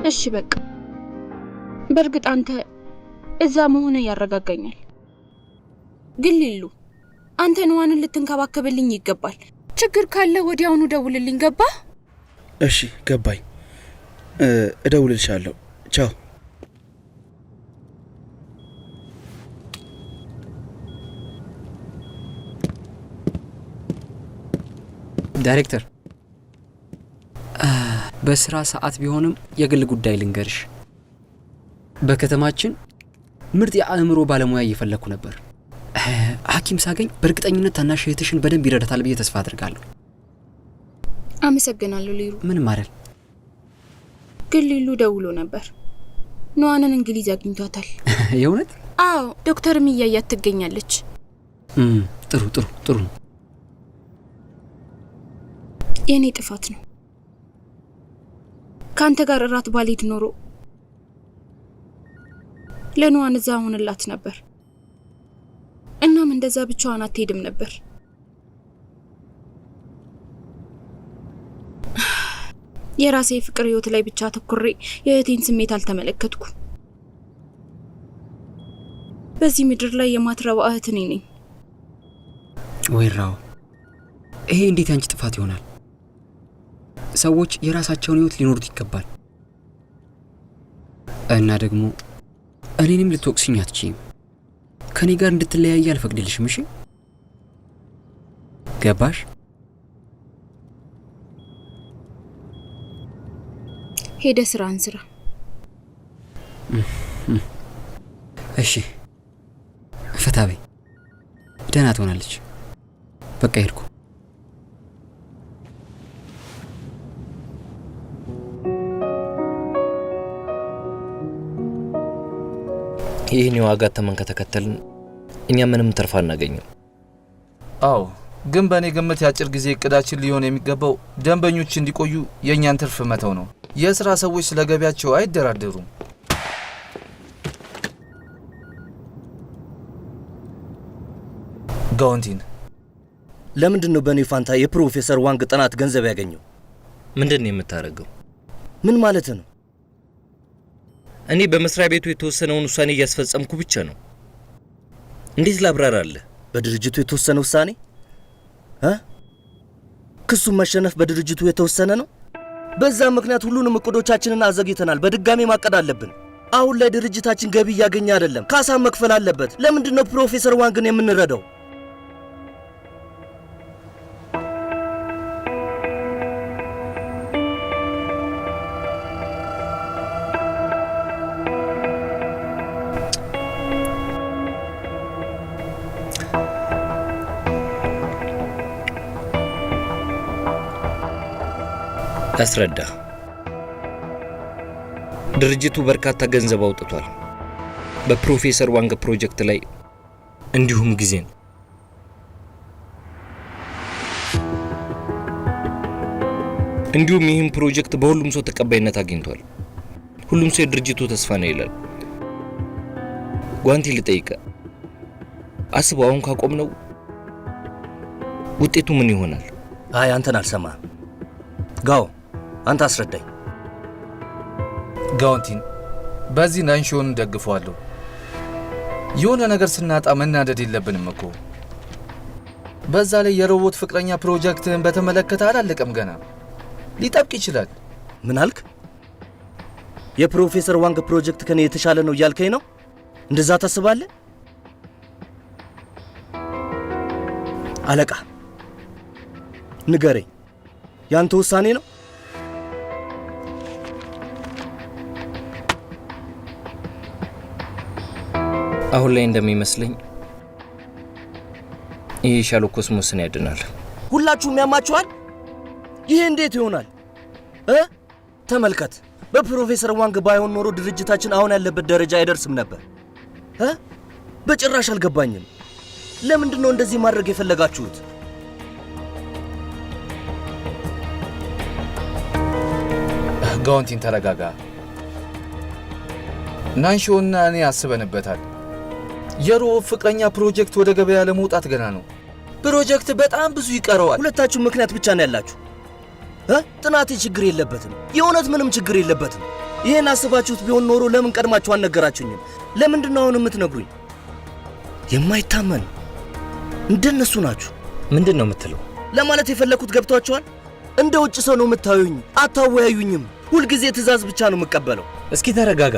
እሺ በቃ በእርግጥ አንተ እዛ መሆነ ያረጋጋኛል። ግን ሊሉ አንተ ንዋንን ልትንከባከብልኝ ይገባል። ችግር ካለ ወዲያውኑ ደውልልኝ። ገባ? እሺ ገባኝ። እደውልልሻለሁ። ቻው። ዳይሬክተር በስራ ሰዓት ቢሆንም የግል ጉዳይ ልንገርሽ። በከተማችን ምርጥ የአእምሮ ባለሙያ እየፈለኩ ነበር። ሐኪም ሳገኝ በእርግጠኝነት ታናሽ እህትሽን በደንብ ይረዳታል ብዬ ተስፋ አድርጋለሁ። አመሰግናለሁ ሊሉ። ምንም አይደል። ግን ሊሉ ደውሎ ነበር። ንዋንን እንግሊዝ አግኝቷታል። የእውነት? አዎ፣ ዶክተርም እያያት ትገኛለች። ጥሩ ጥሩ ጥሩ ነው። የኔ ጥፋት ነው። ካንተ ጋር እራት ባልሄድ ኖሮ ለንዋን እዛ ሆነላት ነበር። እናም እንደዛ ብቻዋን አትሄድም ነበር። የራሴ ፍቅር ህይወት ላይ ብቻ ተኩሬ የእህቴን ስሜት አልተመለከትኩ። በዚህ ምድር ላይ የማትረባ እህት እኔ ነኝ። ወይራው፣ ይሄ እንዴት ያንቺ ጥፋት ይሆናል? ሰዎች የራሳቸውን ህይወት ሊኖሩት ይገባል። እና ደግሞ እኔንም ልትወቅሽኝ አትችይም። ከኔ ጋር እንድትለያይ አልፈቅድልሽም። እሺ ገባሽ? ሄደ ስራን ስራ። እሺ ፈታበይ፣ ደህና ትሆናለች። በቃ ሄድኩ። ይህን የዋጋ ተመን ከተከተልን እኛ ምንም ትርፍ አናገኝም። አዎ፣ ግን በእኔ ግምት የአጭር ጊዜ እቅዳችን ሊሆን የሚገባው ደንበኞች እንዲቆዩ የእኛን ትርፍ መተው ነው። የስራ ሰዎች ስለ ገቢያቸው አይደራደሩም። ጋውንቲን፣ ለምንድን ነው በእኔ ፋንታ የፕሮፌሰር ዋንግ ጥናት ገንዘብ ያገኘው? ምንድን ነው የምታደርገው? ምን ማለት ነው? እኔ በመስሪያ ቤቱ የተወሰነውን ውሳኔ እያስፈጸምኩ ብቻ ነው። እንዴት ላብራራለህ? በድርጅቱ የተወሰነ ውሳኔ? ክሱን መሸነፍ በድርጅቱ የተወሰነ ነው። በዛ ምክንያት ሁሉንም እቅዶቻችንን አዘግይተናል። በድጋሚ ማቀድ አለብን። አሁን ላይ ድርጅታችን ገቢ እያገኘ አይደለም። ካሳ መክፈል አለበት። ለምንድን ነው ፕሮፌሰር ዋንግን የምንረዳው? አስረዳ። ድርጅቱ በርካታ ገንዘብ አውጥቷል በፕሮፌሰር ዋንግ ፕሮጀክት ላይ፣ እንዲሁም ጊዜን። እንዲሁም ይህም ፕሮጀክት በሁሉም ሰው ተቀባይነት አግኝቷል። ሁሉም ሰው የድርጅቱ ተስፋ ነው ይላል። ጓንቲ ልጠይቀ፣ አስበው፣ አሁን ካቆምነው ውጤቱ ምን ይሆናል? አይ አንተን አልሰማህም። ጋው አንተ አስረዳኝ። ጋውንቲን፣ በዚህ ናንሾን ደግፈዋለሁ። የሆነ ነገር ስናጣ መናደድ የለብንም እኮ። በዛ ላይ የሮቦት ፍቅረኛ ፕሮጀክትን በተመለከተ አላለቀም ገና፣ ሊጠብቅ ይችላል። ምን አልክ? የፕሮፌሰር ዋንግ ፕሮጀክት ከኔ የተሻለ ነው እያልከኝ ነው? እንደዛ ታስባለህ? አለቃ ንገረኝ፣ ያንተ ውሳኔ ነው? አሁን ላይ እንደሚመስለኝ ይሄ ሻሎ ኮስሞስን ያድናል። ሁላችሁም ያማችኋል። ይሄ እንዴት ይሆናል? ተመልከት፣ በፕሮፌሰር ዋንግ ባይሆን ኖሮ ድርጅታችን አሁን ያለበት ደረጃ አይደርስም ነበር። በጭራሽ አልገባኝም። ለምንድን ነው እንደዚህ ማድረግ የፈለጋችሁት? ጋውንቲን ተረጋጋ። ናንሾና እኔ አስበንበታል። የሮብ ፍቅረኛ ፕሮጀክት ወደ ገበያ ለመውጣት ገና ነው። ፕሮጀክት በጣም ብዙ ይቀረዋል። ሁለታችሁ ምክንያት ብቻ ነው ያላችሁ። ጥናቴ ችግር የለበትም። የእውነት ምንም ችግር የለበትም። ይሄን አስባችሁት ቢሆን ኖሮ ለምን ቀድማችሁ አልነገራችሁኝም? ለምንድን ነው አሁን የምትነግሩኝ? የማይታመን እንደነሱ ናችሁ። ምንድን ነው የምትለው? ለማለት የፈለኩት ገብቷችኋል? እንደ ውጭ ሰው ነው የምታዩኝ፣ አታወያዩኝም። ሁልጊዜ ትእዛዝ ብቻ ነው የምቀበለው። እስኪ ተረጋጋ።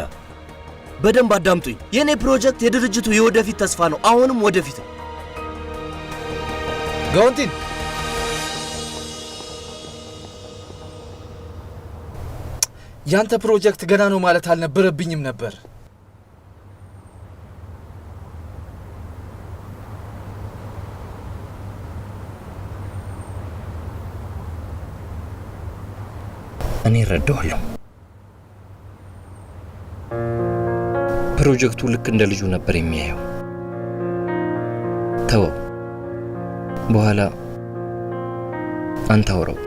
በደንብ አዳምጡኝ። የእኔ ፕሮጀክት የድርጅቱ የወደፊት ተስፋ ነው። አሁንም ወደፊት ነው። ጋውንቲን ያንተ ፕሮጀክት ገና ነው ማለት አልነበረብኝም ነበር። እኔ እረዳዋለሁ። ፕሮጀክቱ ልክ እንደ ልጁ ነበር የሚያየው። ተወው፣ በኋላ አንተ አውራው።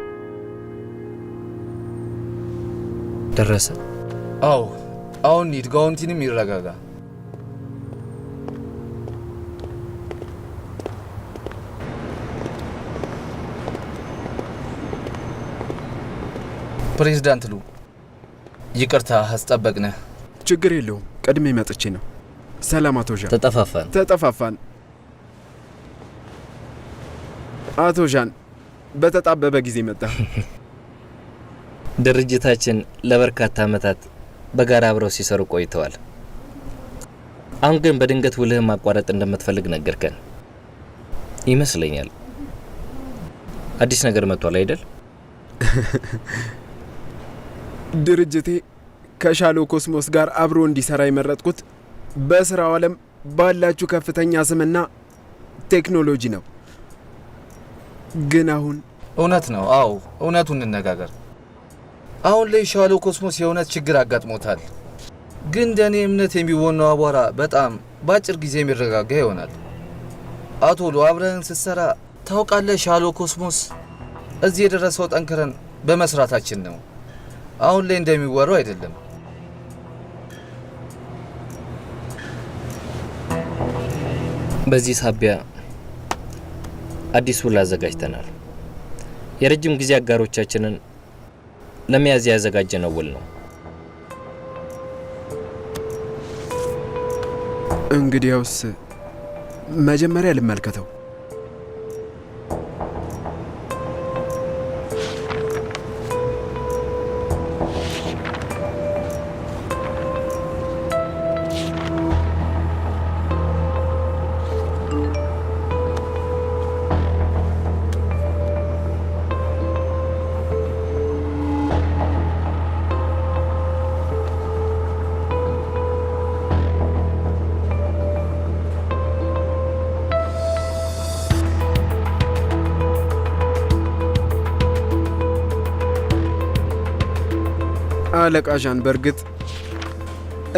ደረሰ? አዎ፣ አሁን ሂድ። ጋውንቲንም ይረጋጋ። ፕሬዝዳንት ሉ፣ ይቅርታ አስጠበቅነህ። ችግር የለውም። ቀድሜ መጥቼ ነው። ሰላም አቶ ዣን። ተጠፋፋን። አቶ ዣን በተጣበበ ጊዜ መጣ። ድርጅታችን ለበርካታ ዓመታት በጋራ አብረው ሲሰሩ ቆይተዋል። አሁን ግን በድንገት ውልህን ማቋረጥ እንደምትፈልግ ነገርከን ይመስለኛል። አዲስ ነገር መጥቷል አይደል? ድርጅቴ ከሻሎ ኮስሞስ ጋር አብሮ እንዲሰራ የመረጥኩት በስራው ዓለም ባላችሁ ከፍተኛ ስምና ቴክኖሎጂ ነው። ግን አሁን እውነት ነው። አዎ፣ እውነቱን እንነጋገር። አሁን ላይ ሻሎ ኮስሞስ የእውነት ችግር አጋጥሞታል። ግን እንደኔ እምነት የሚወናው አቧራ በጣም በአጭር ጊዜ የሚረጋጋ ይሆናል። አቶ ሉ፣ አብረን ስትሰራ ታውቃለህ፣ ሻሎ ኮስሞስ እዚህ የደረሰው ጠንክረን በመስራታችን ነው። አሁን ላይ እንደሚወራው አይደለም። በዚህ ሳቢያ አዲስ ውል አዘጋጅተናል። የረጅም ጊዜ አጋሮቻችንን ለመያዝ ያዘጋጀነው ውል ነው። እንግዲያውስ መጀመሪያ ልመልከተው። አለቃ ዣን፣ በእርግጥ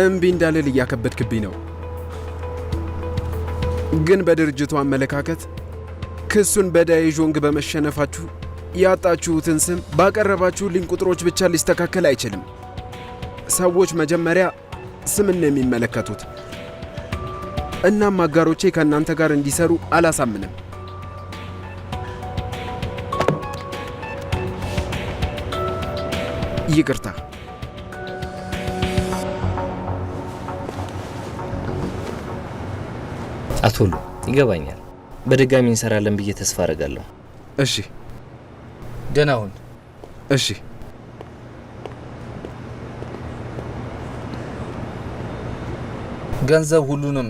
እምቢ እንዳልል እያከበድክብኝ ነው። ግን በድርጅቱ አመለካከት ክሱን በዳይዦንግ በመሸነፋችሁ ያጣችሁትን ስም ባቀረባችሁልኝ ቁጥሮች ብቻ ሊስተካከል አይችልም። ሰዎች መጀመሪያ ስምን ነው የሚመለከቱት። እናም አጋሮቼ ከእናንተ ጋር እንዲሰሩ አላሳምንም። ይቅርታ። አቶ ሉ፣ ይገባኛል። በድጋሚ እንሰራለን ብዬ ተስፋ አደርጋለሁ። እሺ፣ ደህና ሁን። እሺ። ገንዘብ ሁሉንም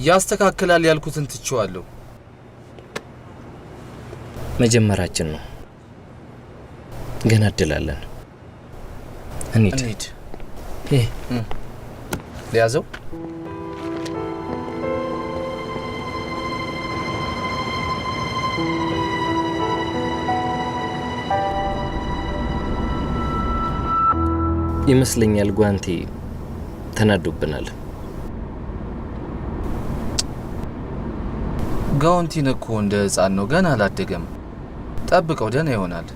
ያስተካክላል ያልኩትን ትቼዋለሁ። መጀመራችን ነው። ገና እድላለን። እንሂድ። ሊያዘው ይመስለኛል ጓንቴ ተናዶብናል። ጋውንቲን እኮ እንደ ሕፃን ነው፣ ገና አላደገም። ጠብቀው፣ ደህና ይሆናል።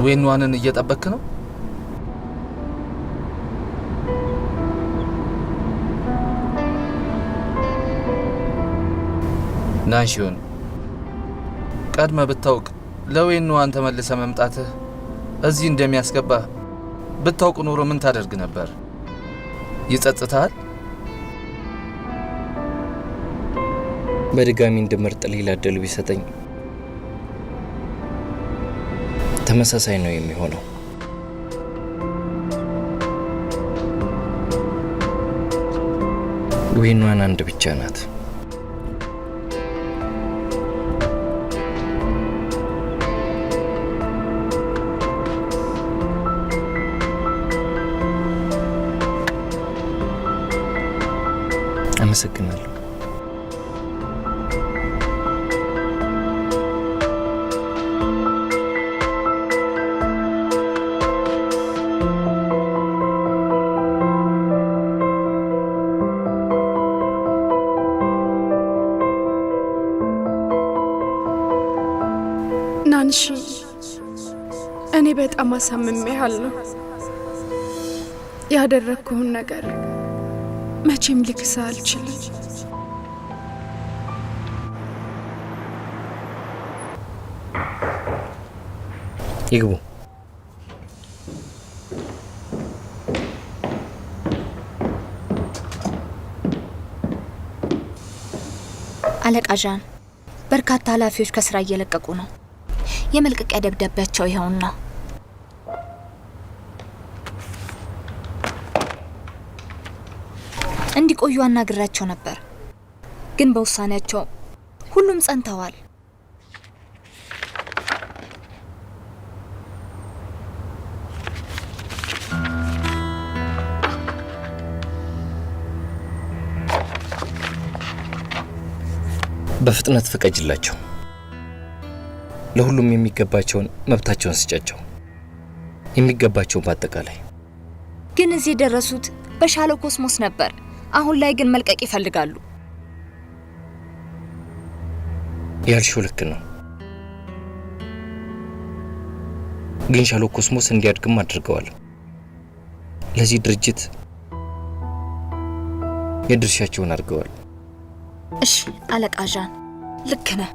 ዌንዋንን እየጠበክ ነው? ናንሺዮን ቀድመ ብታውቅ ለወይኑ አንተ መልሰ መምጣትህ እዚህ እንደሚያስገባ ብታውቅ ኖሮ ምን ታደርግ ነበር? ይጸጽታል? በድጋሚ እንድመርጥ ሌላ እድል ቢሰጠኝ ተመሳሳይ ነው የሚሆነው። ወይኗን አንድ ብቻ ናት። አመሰግናለሁ። ናንሺ እኔ በጣም አሳምሜሃለሁ። ያደረግኩህን ነገር መቼም ልክስህ አልችልም። ይግቡ። አለቃ ዣን፣ በርካታ ኃላፊዎች ከስራ እየለቀቁ ነው። የመልቀቂያ ደብዳቤያቸው ይኸውና። እንዲቆዩ አናግራቸው ነበር፣ ግን በውሳኔያቸው ሁሉም ጸንተዋል። በፍጥነት ፍቀጅላቸው። ለሁሉም የሚገባቸውን መብታቸውን ስጫቸው። የሚገባቸው በአጠቃላይ። ግን እዚህ የደረሱት በሻሎ ኮስሞስ ነበር። አሁን ላይ ግን መልቀቅ ይፈልጋሉ። ያልሽው ልክ ነው። ግን ሻሎ ኮስሞስ እንዲያድግም አድርገዋል። ለዚህ ድርጅት የድርሻቸውን አድርገዋል። እሺ አለቃ ዣን፣ ልክ ነህ።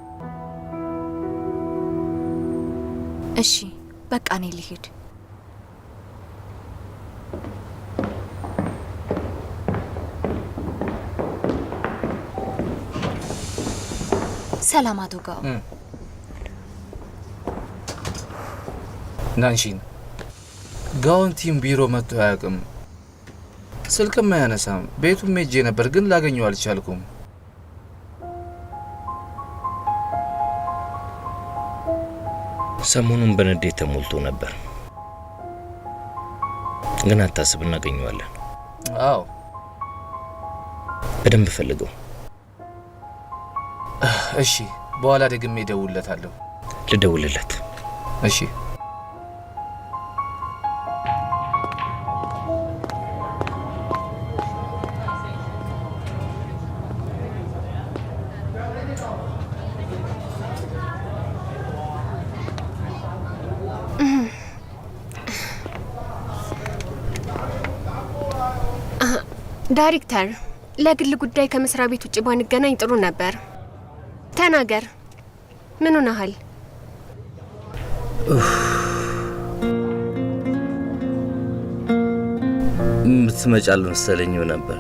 እሺ በቃ እኔ ልሂድ። ሰላም አቶ ጋው። ናንሺን ጋውን ቲም ቢሮ መጥቶ አያውቅም። ስልክም አያነሳም። ቤቱም ሄጄ ነበር ግን ላገኘው አልቻልኩም። ሰሞኑን በንዴት ተሞልቶ ነበር። ግን አታስብ፣ እናገኘዋለን። አዎ በደንብ ፈልገው። እሺ፣ በኋላ ደግሜ እደውልለታለሁ። ልደውልለት? እሺ። ዳይሬክተር፣ ለግል ጉዳይ ከመስሪያ ቤት ውጭ ባንገናኝ ጥሩ ነበር። ተናገር፣ ምን ሆነሃል? ምትመጫል መሰለኝ ነበር።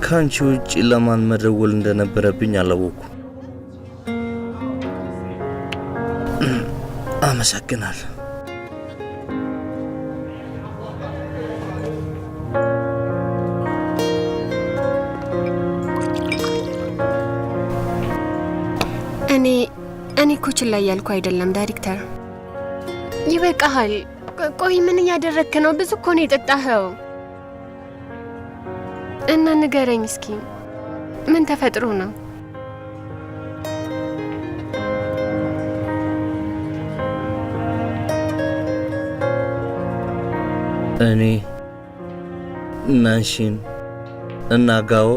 ካንቺ ውጭ ለማን መደወል እንደነበረብኝ አላወኩ። አመሰግናለሁ። እኔ እኮ ችላ እያልኩ አይደለም ዳይሬክተር። ይበቃሃል። ቆይ ምን እያደረግክ ነው? ብዙ እኮ ነው የጠጣኸው። እና ንገረኝ እስኪ ምን ተፈጥሮ ነው? እኔ ናንሺን እና ጋዎ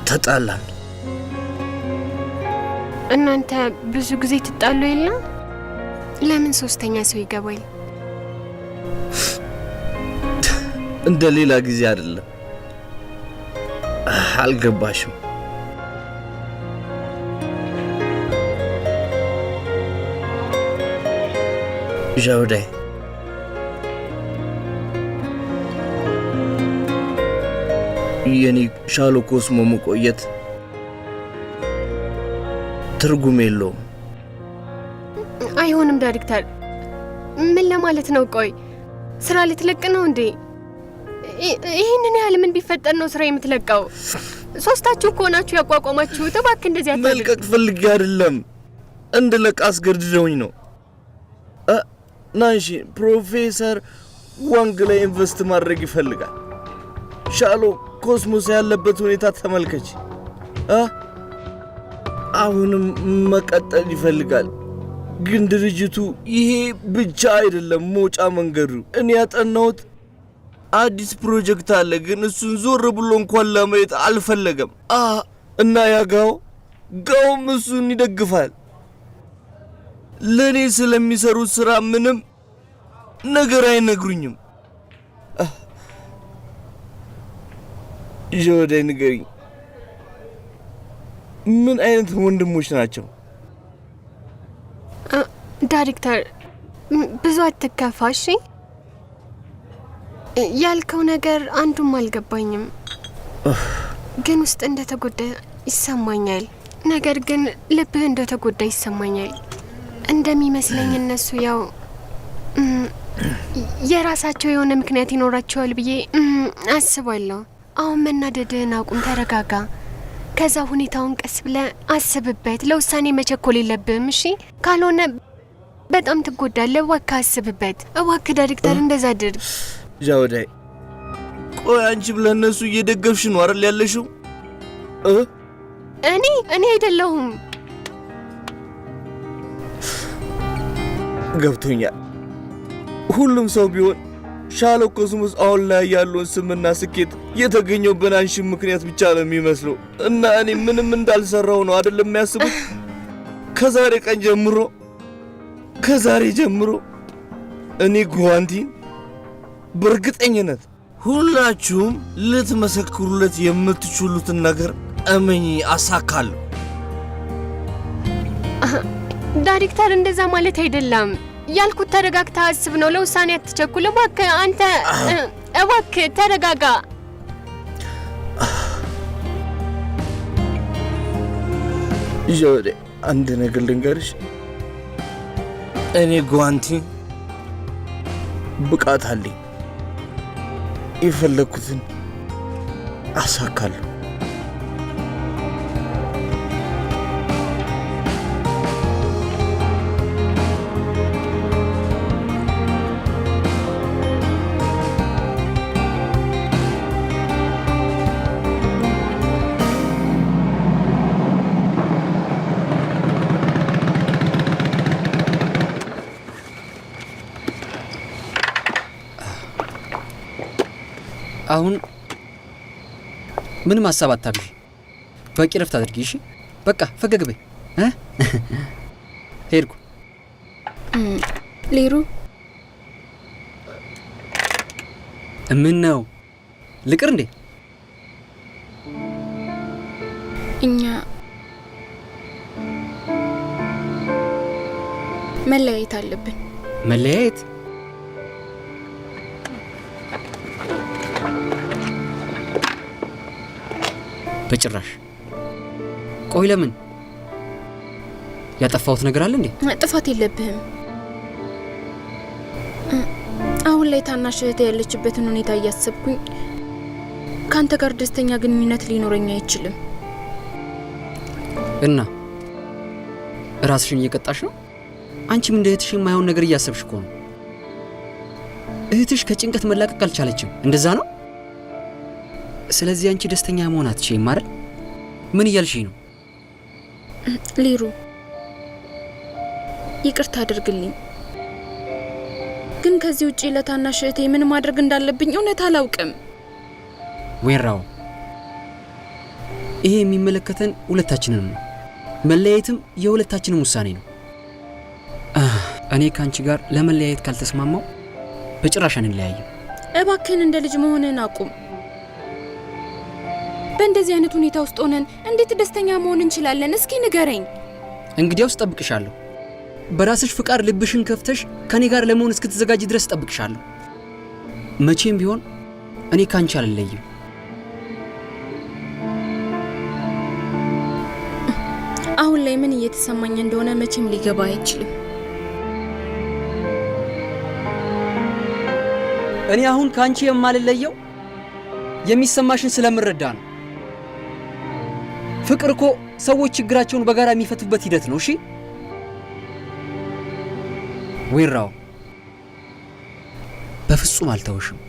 ተጣላን። እናንተ ብዙ ጊዜ ትጣሉ የለም? ለምን ሶስተኛ ሰው ይገባል? እንደ ሌላ ጊዜ አይደለም። አልገባሽም? ዣውዳይ የኔ ሻሎ ኮስሞ መቆየት ትርጉም የለውም። አይሆንም ዳይሬክተር፣ ምን ለማለት ነው? ቆይ ስራ ልትለቅ ነው እንዴ? ይህንን ያህል ምን ቢፈጠር ነው ስራ የምትለቀው? ሶስታችሁ እኮ ናችሁ ያቋቋማችሁት። እባክህ እንደዚህ አታድርግ። መልቀቅ ፈልጌ አይደለም፣ እንድለቅ አስገድደውኝ ነው። ናንሺ ፕሮፌሰር ዋንግ ላይ ኢንቨስት ማድረግ ይፈልጋል። ሻሎ ኮስሞስ ያለበት ሁኔታ ተመልከች። አሁንም መቀጠል ይፈልጋል። ግን ድርጅቱ ይሄ ብቻ አይደለም መውጫ መንገዱ። እኔ ያጠናሁት አዲስ ፕሮጀክት አለ፣ ግን እሱን ዞር ብሎ እንኳን ለማየት አልፈለገም። እና ጋውም እሱን ይደግፋል። ለእኔ ስለሚሰሩት ሥራ ምንም ነገር አይነግሩኝም። ዣውዳይ ንገሪኝ፣ ምን አይነት ወንድሞች ናቸው? ዳይሬክተር ብዙ አትከፋሽ። ያልከው ነገር አንዱም አልገባኝም፣ ግን ውስጥ እንደተጎዳ ይሰማኛል። ነገር ግን ልብህ እንደተጎዳ ይሰማኛል። እንደሚመስለኝ እነሱ ያው የራሳቸው የሆነ ምክንያት ይኖራቸዋል ብዬ አስባለሁ። አሁን መናደድህን አቁም፣ ተረጋጋ። ከዛ ሁኔታውን ቀስ ብለህ አስብበት። ለውሳኔ መቸኮል የለብህም እሺ? ካልሆነ በጣም ትጎዳለህ። እባክህ አስብበት። እባክህ ዳይሬክተር እንደዛ አድርግ። ዣውዳይ ቆይ አንቺ ለእነሱ እየደገፍሽ ነው አይደል ያለሽው? እኔ አይደለሁም። ገብቶኛል። ሁሉም ሰው ቢሆን ሻሎ ኮስሞስ አሁን ላይ ያለውን ስምና ስኬት የተገኘው በናንሺ ምክንያት ብቻ ነው የሚመስለው። እና እኔ ምንም እንዳልሰራው ነው አይደለም የሚያስቡት። ከዛሬ ጀምሮ እኔ ጓንቲን በእርግጠኝነት ሁላችሁም ልትመሰክሩለት የምትችሉትን ነገር እመኚ አሳካለሁ። ዳይሬክተር እንደዛ ማለት አይደለም ያልኩት። ተረጋግታ አስብ ነው። ለውሳኔ አትቸኩል። እባክህ አንተ እባክህ ተረጋጋ። ዣውዳይ አንድ ነገር ልንገርሽ፣ እኔ ጓንቲን ብቃት አለኝ። የፈለግኩትን አሳካለሁ። አሁን ምንም ሀሳብ አታብዢ። በቂ ረፍት አድርጊ። እሺ በቃ ፈገግ በይ። ሄድኩ። ሌሩ ምን ነው ልቅር እንዴ? እኛ መለያየት አለብን። መለያየት? በጭራሽ። ቆይ ለምን? ያጠፋሁት ነገር አለ እንዴ? ጥፋት የለብህም። አሁን ላይ ታናሽ እህቴ ያለችበትን ሁኔታ እያሰብኩኝ ካንተ ጋር ደስተኛ ግንኙነት ሊኖረኝ አይችልም። እና ራስሽን እየቀጣሽ ነው? አንቺም እንደ እህትሽ የማይሆን ነገር እያሰብሽ እኮ ነው። እህትሽ ከጭንቀት መላቀቅ አልቻለችም። እንደዛ ነው? ስለዚህ አንቺ ደስተኛ መሆን አትችይም አይደል? ምን እያልሽ ነው? ሊሩ ይቅርታ አድርግልኝ፣ ግን ከዚህ ውጪ ለታናሽ እህቴ ምን ማድረግ እንዳለብኝ እውነት አላውቅም። ወይራው ይሄ የሚመለከተን ሁለታችንን ነው። መለያየትም የሁለታችንም ውሳኔ ነው። እኔ ከአንቺ ጋር ለመለያየት ካልተስማማው በጭራሽ አንለያይም። እባክህን እንደ ልጅ መሆንህን አቁም። በእንደዚህ አይነት ሁኔታ ውስጥ ሆነን እንዴት ደስተኛ መሆን እንችላለን? እስኪ ንገረኝ። እንግዲያውስ ጠብቅሻለሁ። በራስሽ ፍቃድ ልብሽን ከፍተሽ ከኔ ጋር ለመሆን እስክትዘጋጅ ድረስ ጠብቅሻለሁ። መቼም ቢሆን እኔ ካንቺ አልለይም። አሁን ላይ ምን እየተሰማኝ እንደሆነ መቼም ሊገባ አይችልም። እኔ አሁን ካንቺ የማልለየው የሚሰማሽን ስለምረዳ ነው። ፍቅር እኮ ሰዎች ችግራቸውን በጋራ የሚፈቱበት ሂደት ነው። እሺ ዌራው፣ በፍጹም አልተውሽም።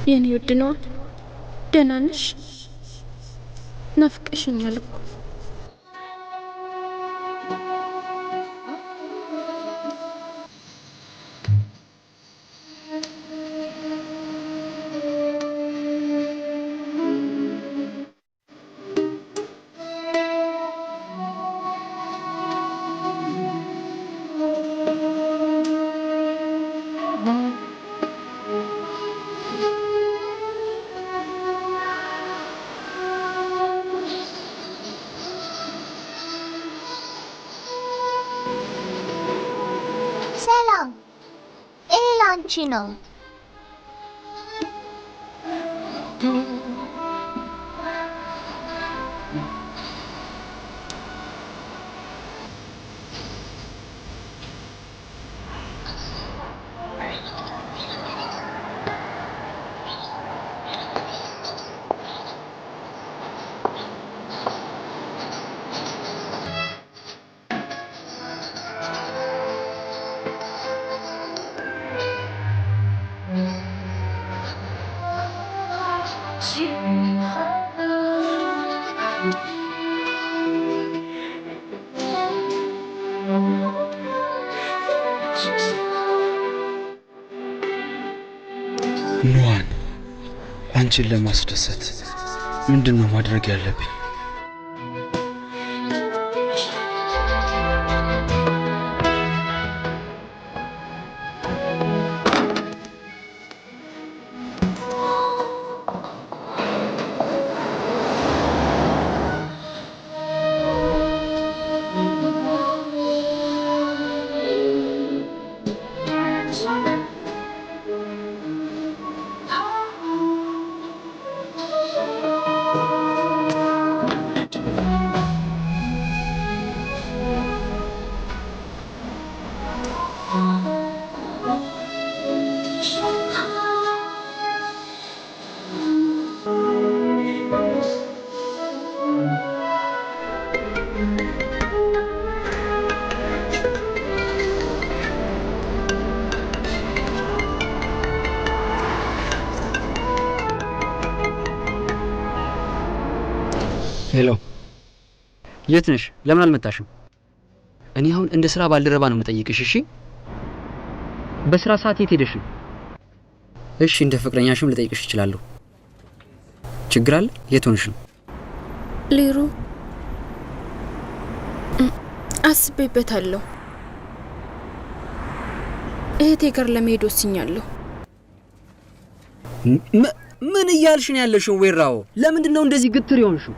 የኔ ውድ ነው፣ ደህና ነሽ? ናፍቀሽኛል እኮ። ሰላም፣ ይሄ ላንቺ ነው። ኑዋን፣ አንቺን ለማስደሰት ምንድን ነው ማድረግ ያለብኝ? ሄሎ፣ የት ነሽ? ለምን አልመጣሽም? እኔ አሁን እንደ ስራ ባልደረባ ነው የምጠይቅሽ። እሺ፣ በስራ ሰዓት የት ሄደሽ ነው? እሺ፣ እንደ ፍቅረኛሽም ልጠይቅሽ እችላለሁ። ችግር አለ? የት ሆነሽ ነው? ሊሩ፣ አስቤበታለሁ። እህቴ ጋር ለመሄድ ወስኛለሁ። ምን እያልሽ ነው ያለሽው? ወይራው፣ ለምንድን ነው እንደዚህ ግትር የሆንሽው?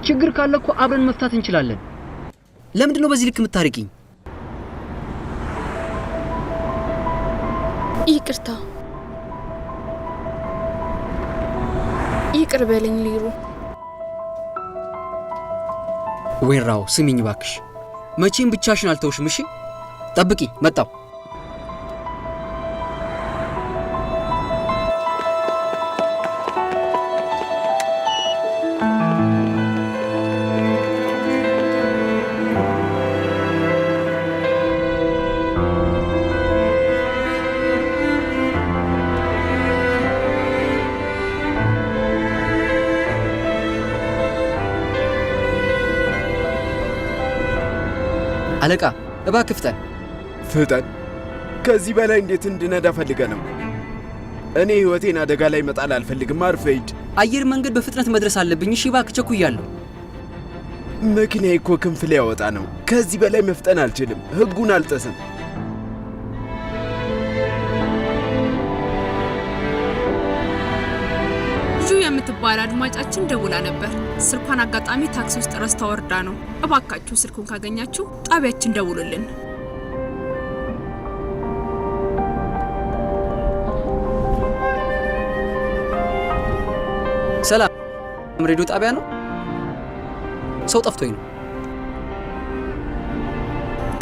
ችግር ካለ እኮ አብረን መፍታት እንችላለን። ለምንድን ነው በዚህ ልክ የምታርቂኝ? ይቅርታ፣ ይቅር በለኝ ሊሩ። ወይራው፣ ስሚኝ ባክሽ፣ መቼም ብቻሽን አልተውሽም። እሺ፣ ጠብቂ፣ መጣው። አለቃ፣ እባክህ ፍጠን። ፍጠን? ከዚህ በላይ እንዴት እንድነዳ ፈልገ ነው? እኔ ህይወቴን አደጋ ላይ መጣል አልፈልግም። አርፈህ ሂድ። አየር መንገድ በፍጥነት መድረስ አለብኝ። እሺ እባክህ፣ ቸኩያለሁ። መኪናዬ እኮ ክንፍ ሊያወጣ ነው። ከዚህ በላይ መፍጠን አልችልም። ህጉን አልጥስም። ጁ የምትባል አድማጫችን ደውላ ነበር። ስልኳን አጋጣሚ ታክሲ ውስጥ ረስታ ወርዳ ነው። እባካችሁ ስልኩን ካገኛችሁ ጣቢያችን ደውሉልን። ሰላም፣ ሬዲዮ ጣቢያ ነው? ሰው ጠፍቶኝ ነው።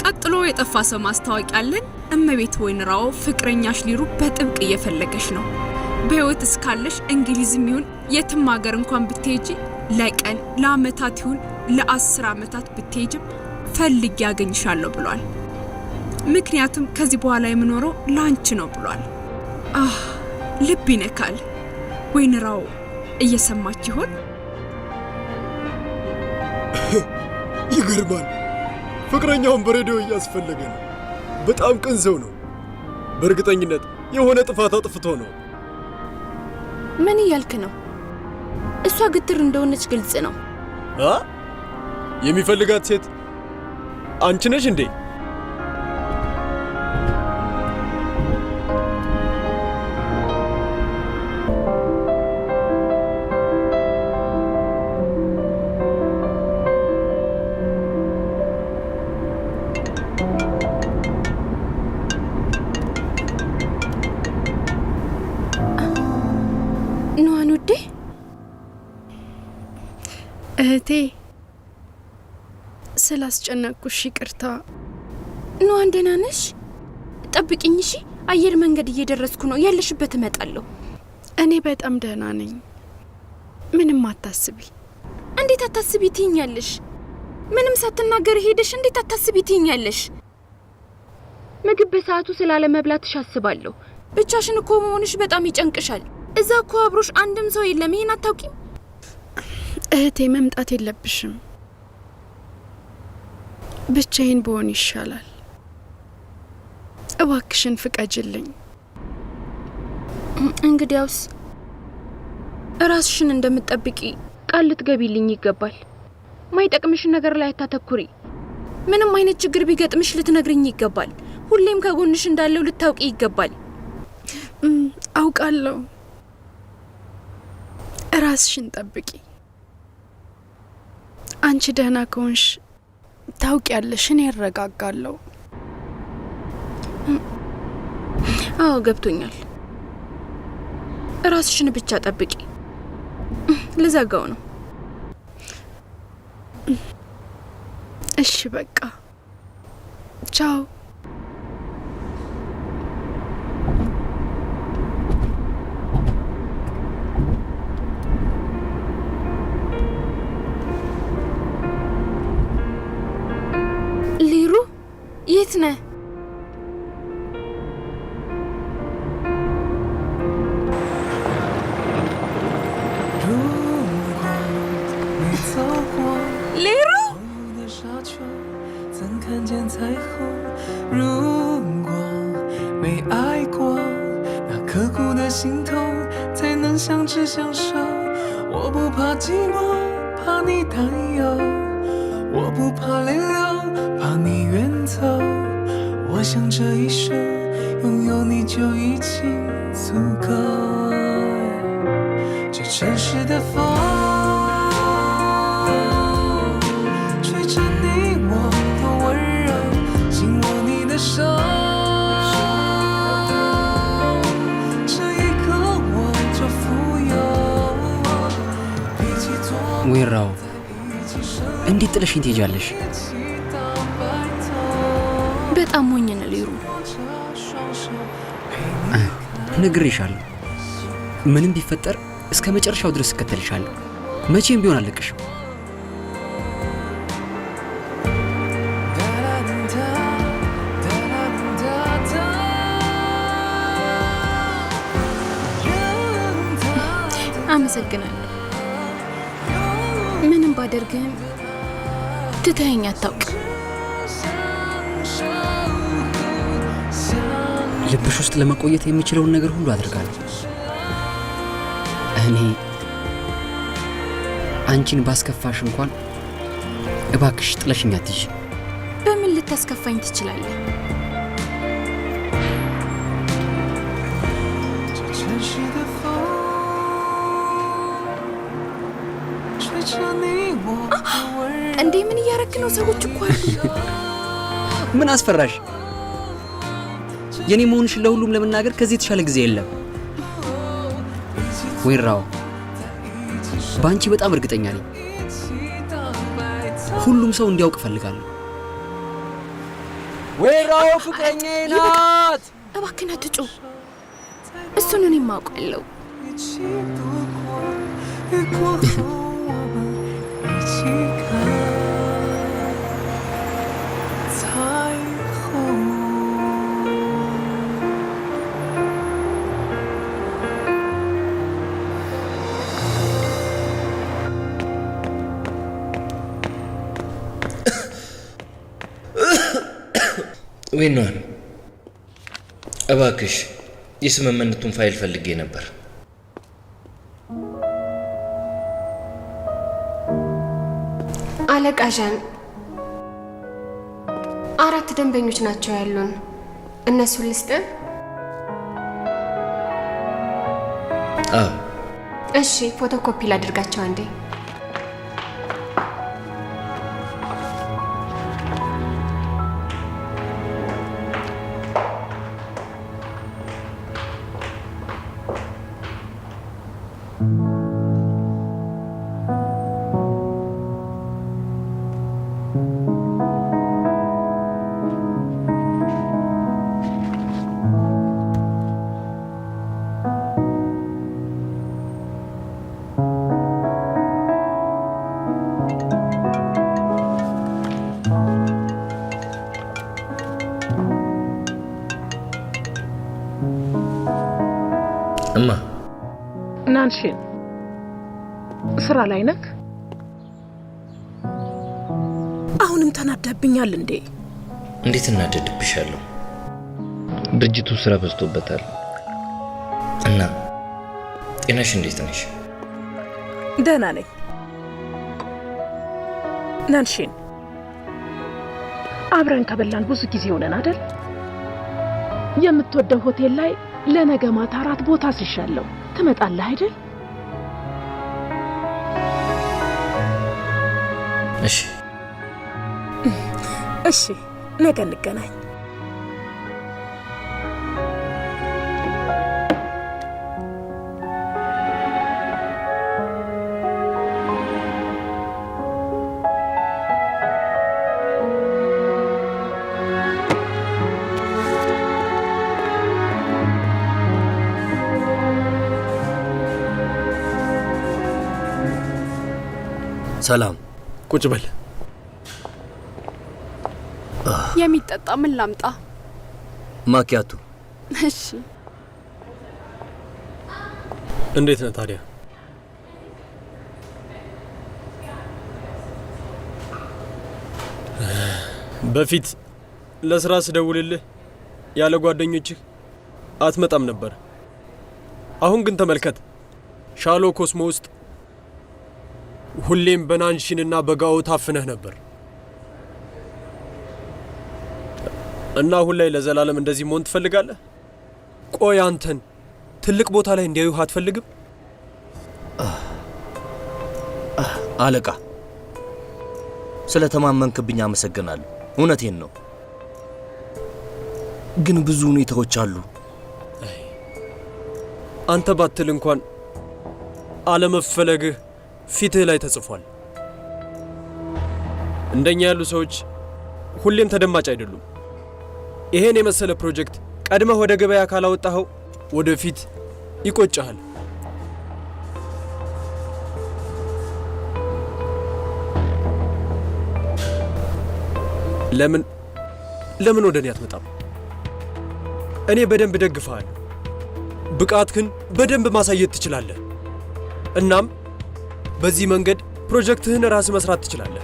ቀጥሎ የጠፋ ሰው ማስታወቂያ አለን። እመቤት ወይንራው ፍቅረኛሽ ሊሩ በጥብቅ እየፈለገሽ ነው። በህይወት እስካለሽ እንግሊዝም ይሁን የትም ሀገር እንኳን ብትሄጂ ለቀን ለአመታት ይሁን ለ10 አመታት ብትሄጂም ፈልጌ ያገኝሻለሁ ብሏል። ምክንያቱም ከዚህ በኋላ የምኖረው ላንቺ ነው ብሏል። ልብ ይነካል። ወይንራው እየሰማች ይሆን? ይገርማል። ፍቅረኛውን በሬዲዮ እያስፈለገ ነው። በጣም ቅን ሰው ነው። በእርግጠኝነት የሆነ ጥፋት አጥፍቶ ነው። ምን እያልክ ነው? እሷ ግትር እንደሆነች ግልጽ ነው። የሚፈልጋት ሴት አንቺ ነሽ እንዴ? እህቴ፣ ስላስጨነቅኩሽ ይቅርታ። ኑሃን ደህና ነሽ? ጠብቂኝ እሺ። አየር መንገድ እየደረስኩ ነው። ያለሽበት እመጣለሁ። እኔ በጣም ደህና ነኝ። ምንም አታስቢ። እንዴት አታስቢ ትይኛለሽ? ምንም ሳትናገር ሄደሽ እንዴት አታስቢ ትይኛለሽ? ምግብ በሰዓቱ ስላለ መብላትሽ አስባለሁ። ብቻሽን እኮ መሆንሽ በጣም ይጨንቅሻል። እዛ እኮ አብሮሽ አንድም ሰው የለም። ይሄን አታውቂም? እህቴ፣ መምጣት የለብሽም። ብቻዬን ብሆን ይሻላል። እባክሽን ፍቀጅልኝ። እንግዲያውስ ራስሽን እንደምትጠብቂ ቃል ልትገቢልኝ ይገባል። ማይጠቅምሽን ነገር ላይ አታተኩሪ። ምንም አይነት ችግር ቢገጥምሽ ልትነግሪኝ ይገባል። ሁሌም ከጎንሽ እንዳለው ልታውቂ ይገባል። አውቃለሁ። ራስሽን ጠብቂ። አንቺ ደህና ከሆንሽ ታውቂያለሽ፣ እኔ እረጋጋለሁ። አዎ ገብቶኛል። ራስሽን ብቻ ጠብቂ። ልዘጋው ነው። እሺ በቃ ቻው። ሊሩ የት ነህ? 怎看见彩虹？如果没爱过，那刻骨的心痛才能相知相守。我不怕寂寞，怕你担忧，我不怕泪流，怕你远走。我想这一生拥有你就已经足够。这城市的风吹着你我的温柔，紧握你的手，这一刻我就富有。比起昨晚 ወይራው እንዴት ጥለሽኝ ትሄጃለሽ? በጣም ሞኝ ነህ ሊሩ። ነግሬሻለሁ። ምንም ቢፈጠር እስከ መጨረሻው ድረስ እከተልሻለሁ። መቼም ቢሆን አልለቅሽም። አመሰግናለሁ። ምንም ባደርግህም ትተኸኝ አታውቅም። ልብሽ ውስጥ ለመቆየት የምችለውን ነገር ሁሉ አድርጋለሁ። እኔ አንቺን ባስከፋሽ እንኳን እባክሽ ጥለሽኝ አትሂጂ። በምን ልታስከፋኝ ትችላለህ? እንዴ ምን እያረክ ነው? ሰዎች እኮ አሉ። ምን አስፈራሽ? የኔ መሆንሽን ለሁሉም ለመናገር ከዚህ የተሻለ ጊዜ የለም። ወይራው ባንቺ በጣም እርግጠኛ ነኝ። ሁሉም ሰው እንዲያውቅ እፈልጋለሁ። ወይራው ፍቅረኛዬ ናት። እባክህ አትጩህ። እሱን እኔም አውቃለሁ። ዊኗን እባክሽ የስምምነቱን ፋይል ፈልጌ ነበር። አለቃ ዣን፣ 4 ደንበኞች ናቸው ያሉን። እነሱን ልስጥ? አዎ። እሺ፣ ፎቶኮፒ ላድርጋቸው አንዴ። እማ ናንሺን ስራ ላይ ነክ? አሁንም ተናደብኛል እንዴ? እንዴት እናደድብሻለሁ? ድርጅቱ ስራ በዝቶበታል እና ጤናሽ እንዴት ነሽ? ደህና ነኝ ናንሺን። አብረን ከበላን ብዙ ጊዜ ሆነን አይደል? የምትወደው ሆቴል ላይ ለነገ ማታ 4 ቦታ ስሻለሁ። ትመጣለህ አይደል? እሺ እሺ፣ ነገ እንገናኝ። ሰላም፣ ቁጭ በል። የሚጠጣ ምን ላምጣ? ማኪያቱ። እሺ። እንዴት ነህ ታዲያ? በፊት ለስራ ስደውልልህ ያለ ጓደኞችህ አትመጣም ነበር። አሁን ግን ተመልከት፣ ሻሎ ኮስሞ ውስጥ ሁሌም በናንሺንና በጋኦ ታፍነህ ነበር እና አሁን ላይ ለዘላለም እንደዚህ መሆን ትፈልጋለህ? ቆይ አንተን ትልቅ ቦታ ላይ እንዲያዩህ አትፈልግም? አለቃ ስለተማመንክብኝ አመሰግናለሁ። እውነቴን ነው። ግን ብዙ ሁኔታዎች አሉ። አንተ ባትል እንኳን አለመፈለግህ ፊትህ ላይ ተጽፏል። እንደኛ ያሉ ሰዎች ሁሌም ተደማጭ አይደሉም። ይሄን የመሰለ ፕሮጀክት ቀድመህ ወደ ገበያ ካላወጣኸው ወደፊት ይቆጭሃል። ለምን ወደ እኔ አትመጣም? እኔ በደንብ ደግፍሃለሁ። ብቃትህን በደንብ ማሳየት ትችላለህ። እናም በዚህ መንገድ ፕሮጀክትህን ራስህ መስራት ትችላለህ።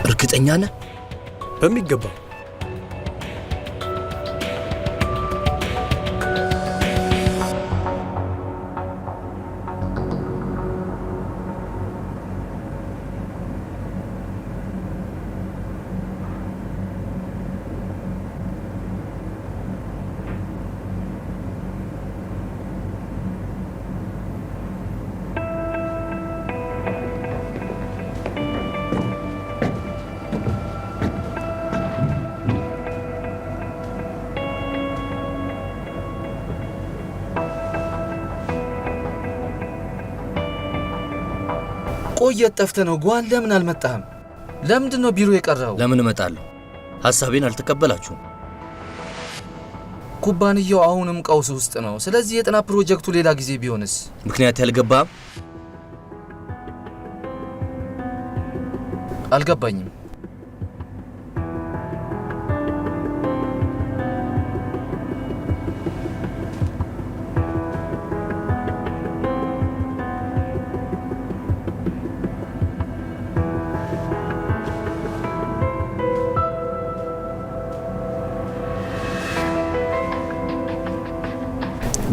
እርግጠኛ ነህ? በሚገባ። ቆየት ጠፍተህ ነው? ጓን ለምን አልመጣህም? ለምንድን ነው ቢሮ የቀረው? ለምን እመጣለሁ? ሐሳቤን አልተቀበላችሁም። ኩባንያው አሁንም ቀውስ ውስጥ ነው። ስለዚህ የጥናት ፕሮጀክቱ ሌላ ጊዜ ቢሆንስ? ምክንያት ያልገባህም? አልገባኝም።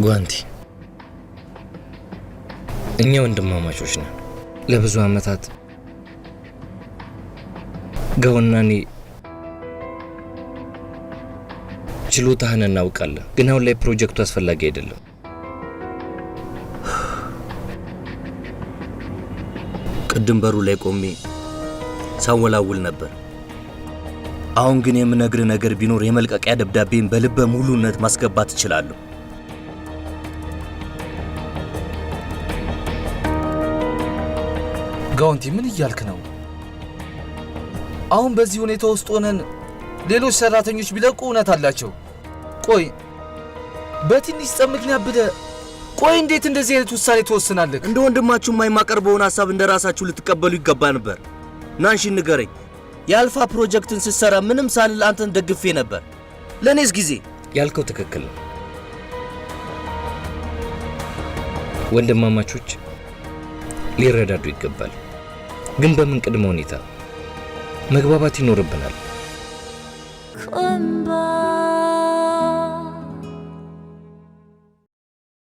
ጓንቲ፣ እኛ ወንድማማቾች ነን። ለብዙ ዓመታት ጋኦና እኔ ችሎታህን እናውቃለን፣ ግን አሁን ላይ ፕሮጀክቱ አስፈላጊ አይደለም። ቅድም በሩ ላይ ቆሜ ሳወላውል ነበር። አሁን ግን የምነግርህ ነገር ቢኖር የመልቀቂያ ደብዳቤን በልበ ሙሉነት ማስገባት እችላለሁ። ጋውንቲ፣ ምን እያልክ ነው? አሁን በዚህ ሁኔታ ውስጥ ሆነን ሌሎች ሰራተኞች ቢለቁ እውነት አላቸው። ቆይ በትንሽ ጸብ ምክንያት ቆይ እንዴት እንደዚህ አይነት ውሳኔ ትወስናለህ? እንደ ወንድማችሁ የማይማቀርበውን ሐሳብ እንደ ራሳችሁ ልትቀበሉ ይገባ ነበር። ናንሺን ንገረኝ። የአልፋ ፕሮጀክትን ስትሰራ ምንም ሳልል አንተን ደግፌ ነበር። ለእኔስ ጊዜ ያልከው ትክክል ነው። ወንድማማቾች ሊረዳዱ ይገባል። ግን በምን ቅድመ ሁኔታ መግባባት ይኖርብናል።